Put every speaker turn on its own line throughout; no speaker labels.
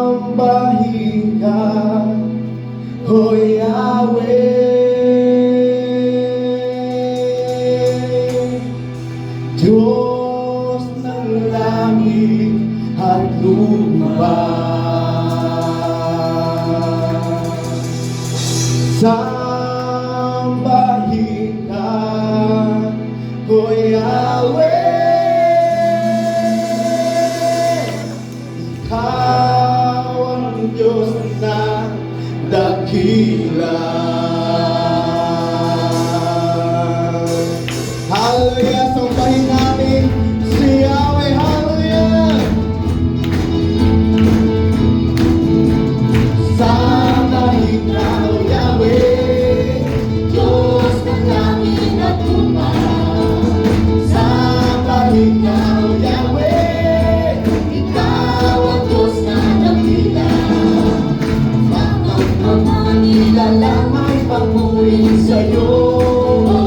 Sambahin ka, O Yahweh, Diyos ng langit at lupa. Sambahin ka, O Yahweh, Ikaw ang Diyos na dakila. Hallelujah! Sambahin namin si Yahweh. Hallelujah! Sambahin ka, O Yahweh,
Diyos ng langit at lupa.
sambahin ka, O Yahweh,
Ikaw ang Diyos na dakila. Bakit mga nilalang
may papuri sa'yo,
O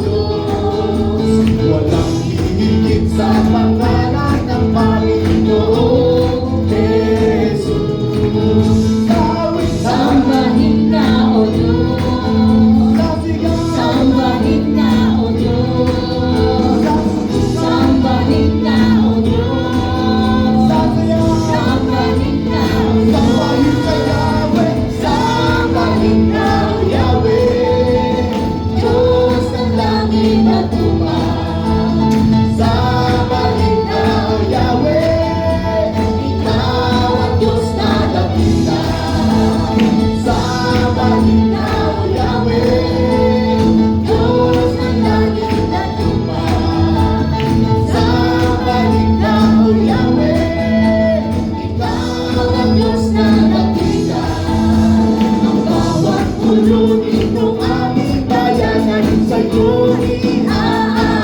Diyos?
walang hihigit sa pangalan ng Panginoong Jesus. Tawid sa
Sambahin ka, O Diyos.
kasigaw,
Sambahin ka, O Diyos. Sambahin ka, O Diyos.
sasayaw,
Sambahin ka, O
sambahin ka, Yahweh,
Sambahin ka, O
Yahweh,
Diyos ng langit at lupa.
sambahin ka, O Yahweh,
Ikaw ang Diyos na dakila.
sambahin ka, O Yahweh,
Diyos ng langit at lupa.
sambahin ka, O Yahweh,
Ikaw ang Diyos na dakila. Ang bawat ulunin ng aming bayan ay sa'yo iaaalay.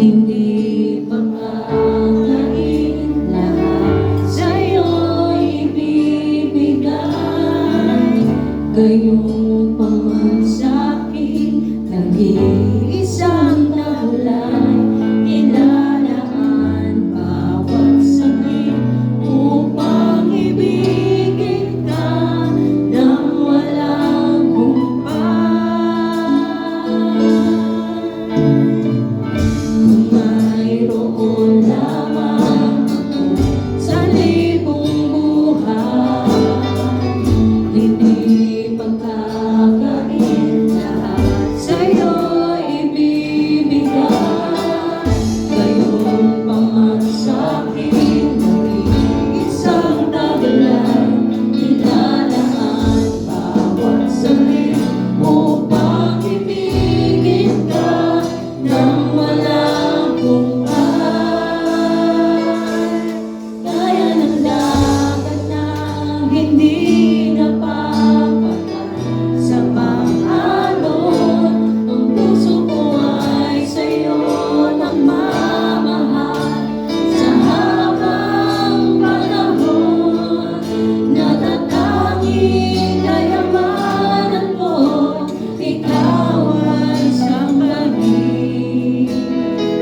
Hindi makakain lahat sa'yo'y ibibigay. Gayong paman sa'kin, nag-iisang taglay. Ilalaan bawat saglit upang ibigin ka nang walang humpay. Kung mayroon lamang ako sa libong buhay, hindi pagkakain lahat sa'yo ibibigay. Gayong paman sa'kin, nag-iisang taglay. Ilalaan bawat saglit upang ibigin ka nang walang humpay. Kaya ng dagat na hindi napapagay sa pang-alon, ang puso ko ay sa'yo nagmamahal. Sa habang panahon, natatanging kayamanan mo, ikaw ay sambahin.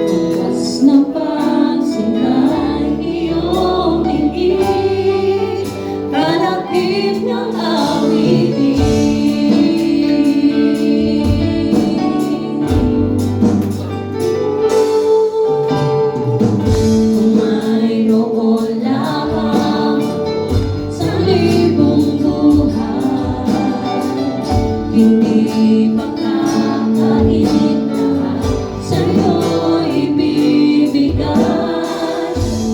Bukas na pagsinay iyong tingin, kalakip ng awitin. Kung mayroon lamang sa libong buhay, hindi makakain lahat sa'yo ibibigay.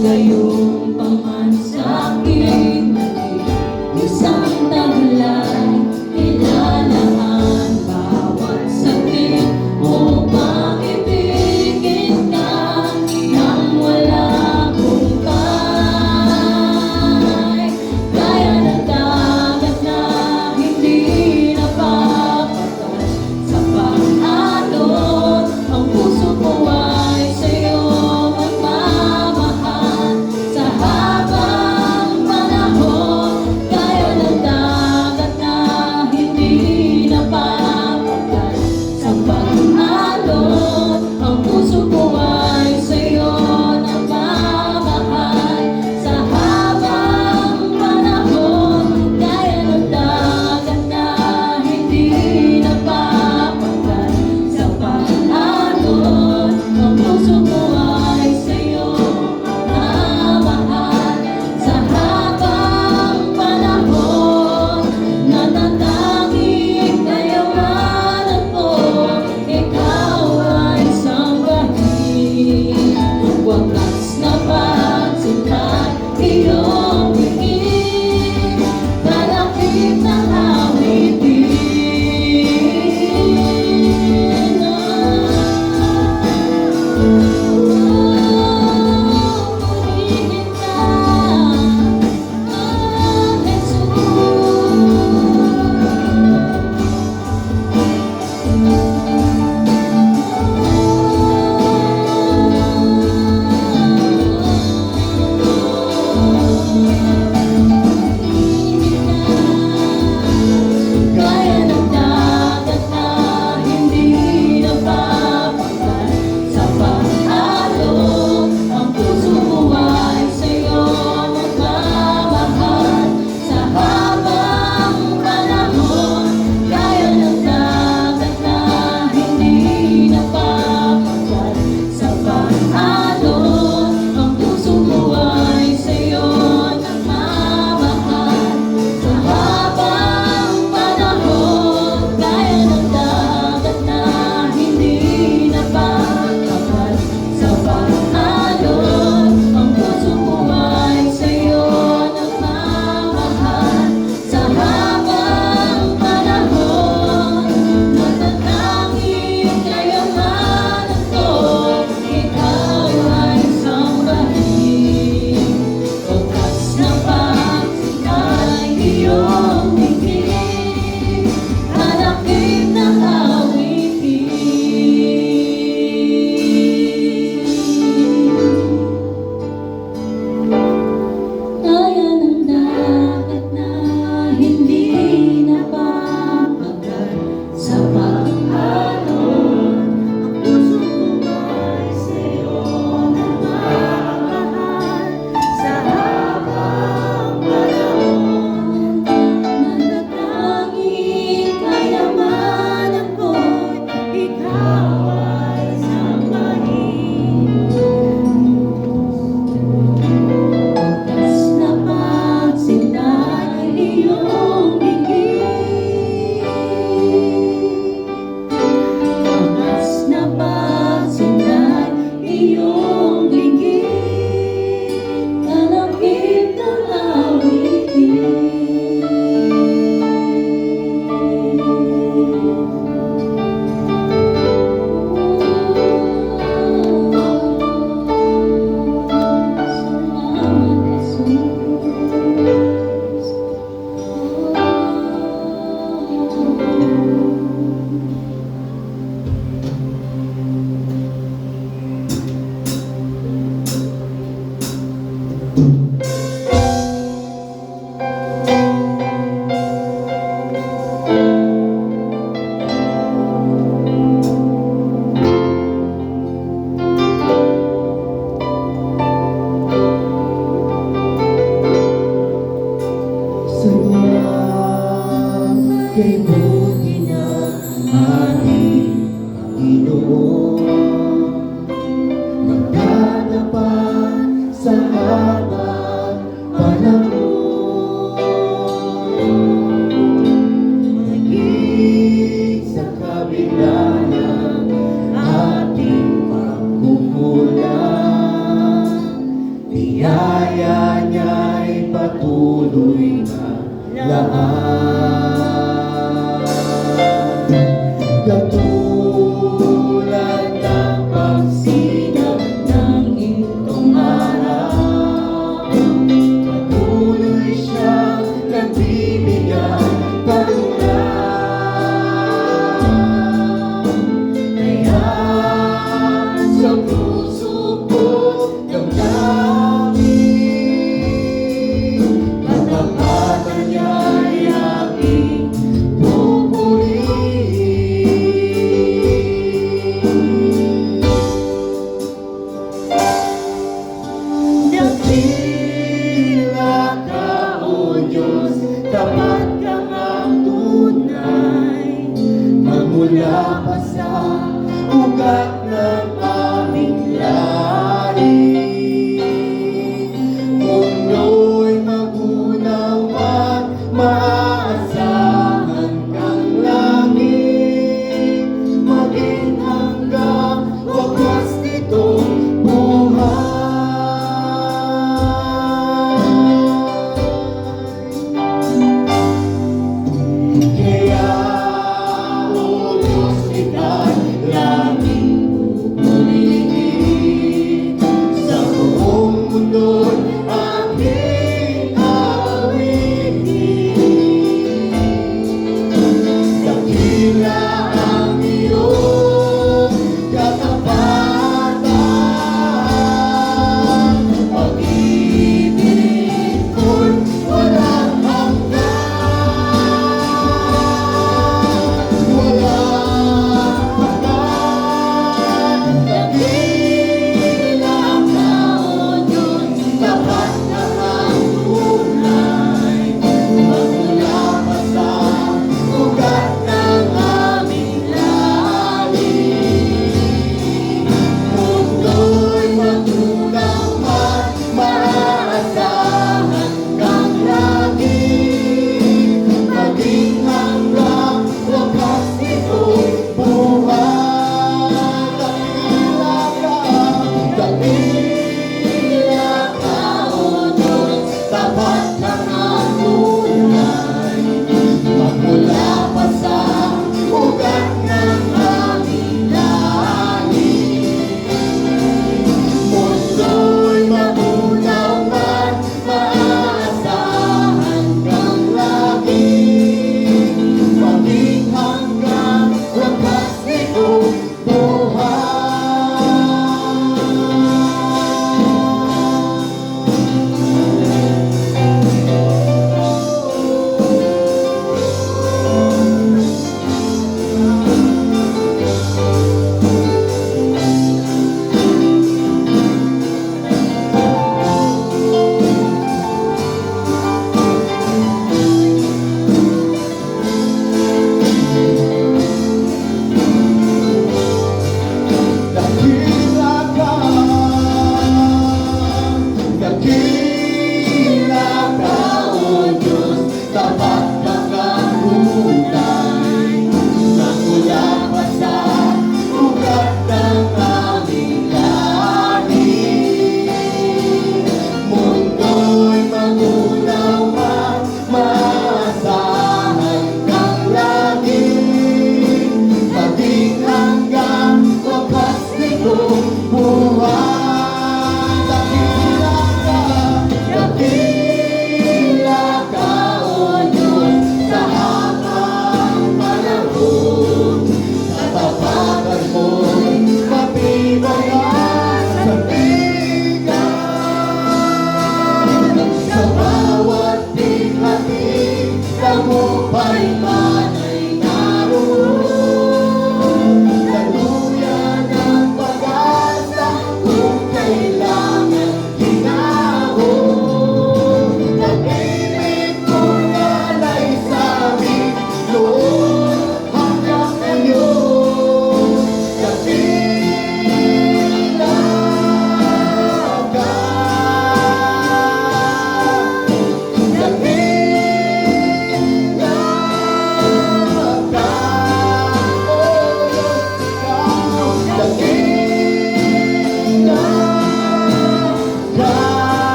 Gayong paman sa'kin, isang taglay. Ilalaan bawat saglit upang ibigin ka nang walang humpay. Kaya ng dagat na hindi napapagay sa pang-alon, ang puso ko ay sa'yo magmamahal. Sa habang panahon, kaya ng dagat na hindi napapagay sa pang-alon, ang puso ko ay sa'yo nagmamahal. Sa habang panahon, kaya ng dagat na hindi napapagay sa pang-alon, ang puso ko ay sa'yo nagmamahal. Sa habang panahon, natatanging kayamanan mo, ikaw ay sambahin. Wagas na pagsinay iyong tingin, kalakip ng awitin. Purihin ka, kaya ng dagat na hindi napapagay sa pang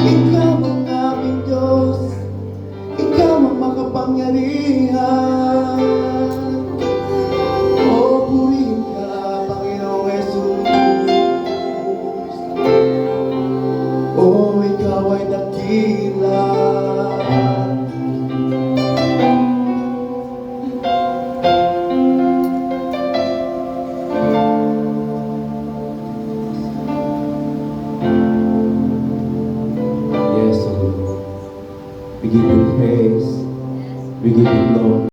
Ikaw ang aming Diyos, Ikaw ang makapangyarihan. O purihin ka, Panginoong Jesus. O Ikaw ay dakila. Yes, Lord. We give you praise. We give you glory.